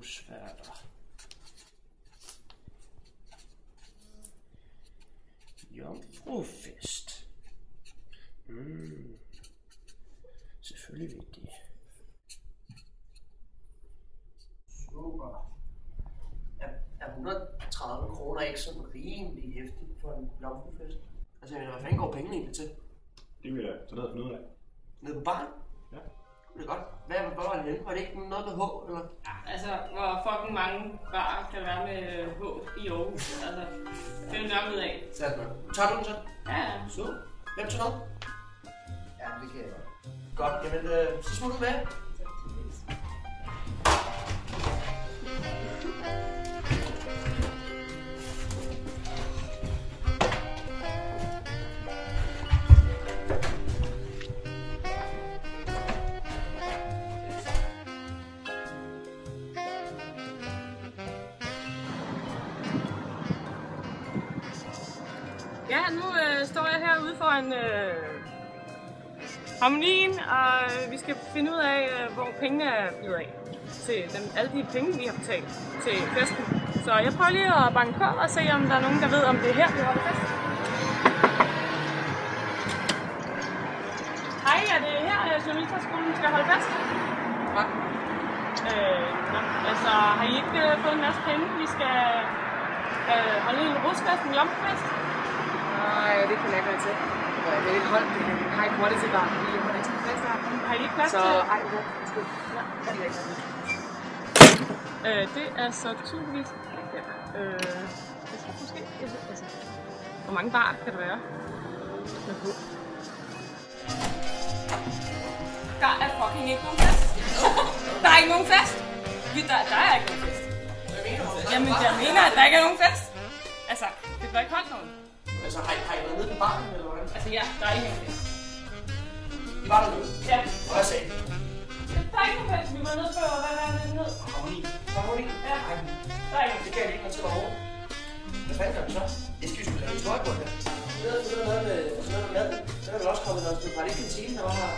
Dagsværter. Jomfrufest. Selvfølgelig vigtigt. Super. Er 130 kroner ikke sådan rimelig hæftigt for en jomfrufest? Altså, hvad fanden går pengene egentlig til? Det vil jeg så ned og finde ud af. Nede på baren? Ja. Det er godt. Hvad var det henne? Var det ikke noget med H, eller? Ja, altså, hvor fucking mange barer kan være med H i Aarhus. Altså, det er nok ud af. Sat mig. Tager du den så? Ja. Så. Hvem til noget? Ja, det kan jeg godt. Godt, jamen, så smutter du med. Ja, nu står jeg herude foran harmonien, og vi skal finde ud af, hvor pengene er blevet af til alle de penge, vi har betalt til festen. Så jeg prøver lige at banke på og se, om der er nogen, der ved, om det er her, vi holder fest. Hej, er det her, Journalisterskolen skal holde fest? Ja. Altså, har I ikke fået en masse penge? Vi skal holde en rusfest, en jomfrufest. Nej, det kan jeg ikke til. Det er lidt holdt. Jeg har ikke hurtigt til bare, fordi jeg har ikke sådan fest her. Har I ikke plads så, til? Så, ej, ja, undskyld. Ja, det er ikke det er så tydeligvis ikke her. Jeg tror måske, altså, hvor mange bar kan det være? Der er fucking ikke nogen fest. Der er ikke nogen fest. Der er ikke nogen fest. Jamen, jeg mener, at der ikke er nogen fest. Altså, det bliver ikke holdt nogen. Altså, har I været nede på baren, eller hvad? Altså, ja, der er ikke nogen fest. I var dernede? Ja. Hvad sagde I? Der er ikke nogen fest. Vi var nede på, hvad var det ned? Harmoni. Harmoni? Ja. Ej, Der er ikke nogen. det kan jeg ikke noget til overhovedet. Hvad fanden gør du så? Jeg skal jo sgu lave historie på det. Noget med mad. Så er der også kommet noget. Var det ikke kantinen, der var her?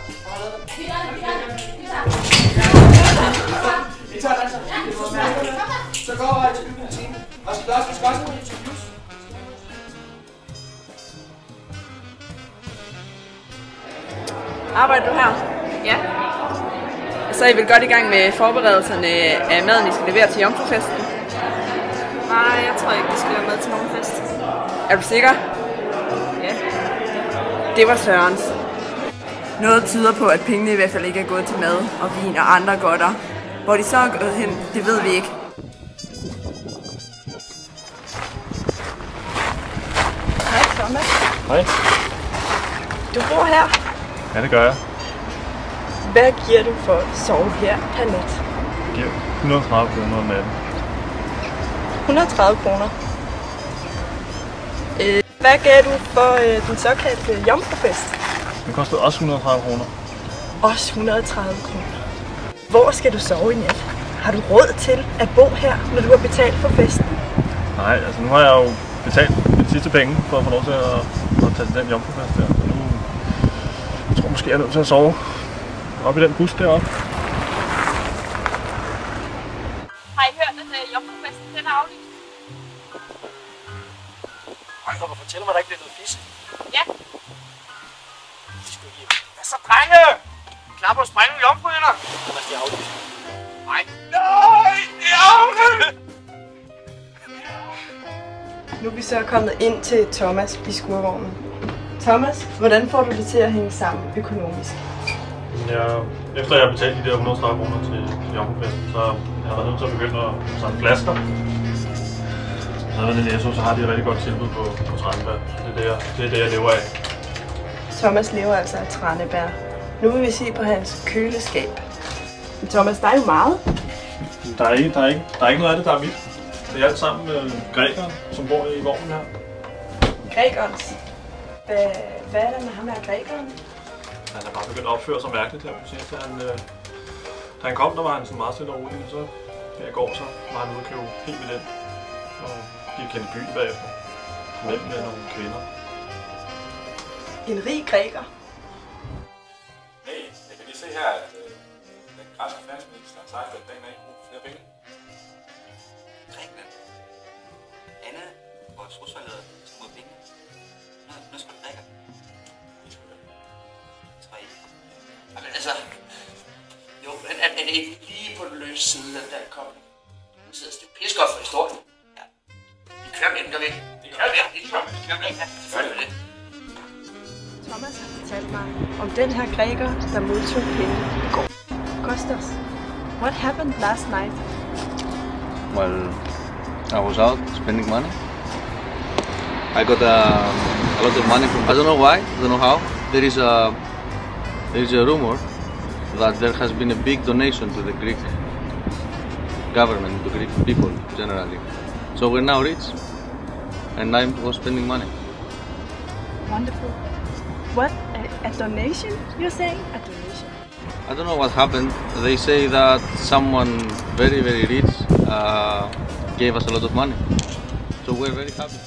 Vi tager I tager den så? Så går jeg til bygkantinen. Og vi skal også have nogle interviews. Arbejder du her? Ja. Så er I vel godt i gang med forberedelserne af maden, I skal levere til jomfrufesten? Nej, jeg tror ikke, vi skal være med til nogen fest. Er du sikker? Ja. Det var Sørens. Noget tyder på, at pengene i hvert fald ikke er gået til mad og vin og andre godter. Hvor de så er gået hen, det ved vi ikke. Hej Thomas. Hej. Du bor her. Ja, det gør jeg. Hvad giver du for at sove her per nat? Jeg giver 130 kroner om natten. 130 kroner. Hvad gav du for den såkaldte jomfrufest? Den kostede også 130 kroner. Også 130 kroner. Hvor skal du sove i nat? Har du råd til at bo her, når du har betalt for festen? Nej, altså nu har jeg jo betalt de sidste penge for at få lov til at tage til den jomfrufest der. Så nu jeg tror måske, jeg er nødt til at sove oppe i den bus deroppe. Har I hørt, at jomfrufesten den er aflyst? Hold op og fortæl mig, at der ikke bliver noget fisk. Ja. Vi skal hjem. Hvad så, drenge? Klar på at sprænge nogle jomfruhinder? Thomas, de er aflyst. Nej, det er aflyst! Nu er vi så kommet ind til Thomas i skurvognen. Thomas, hvordan får du det til at hænge sammen økonomisk? Efter jeg har betalt de der 130 kroner til jomfrufesten, så jeg har været nødt til at begynde at samle flasker. Så når det Netto, så har de et rigtig godt tilbud på tranebær. Det er det, jeg lever af. Thomas lever altså af tranebær. Nu vil vi se på hans køleskab. Men Thomas, der er jo meget. Der er ikke noget af det, der er mit. Det er alt sammen grækere, som bor i vognen her. Grækerens. Hvad er der med ham her grækeren? Han er bare begyndt at opføre sig mærkeligt her på sidst. Da han kom, der var han sådan meget stille og rolig, og så her i går, så var han ude og købe helt vildt ind. Og gik kendt byen bagefter. Mellem med nogle kvinder. En rig græker. Hey, jeg kan lige se her, at den græske finansminister har sagt, at den er ikke brug for flere penge. Grækenland. Anna, vores rusforleder, skal mod penge. Nu skal du drikke. 3. Jamen altså, jo, men er det ikke lige på den løse side, den der kobling? Nu sidder det pissegodt for historien. Ja. Vi kører med den, gør vi ikke? Vi kører med den, vi kører med den. Ja, selvfølgelig med det. Thomas har fortalt mig om den her græker, der modtog penge i går. Kostas, what happened last night? Well, I was out spending money. I got a lot of money from, I don't know why, I don't know how. There is a rumor that there has been a big donation to the Greek government, to Greek people generally. So we're now rich, and I was spending money. Wonderful. What? A donation? You're saying? A donation? I don't know what happened. They say that someone very, very rich gave us a lot of money. So we're very happy.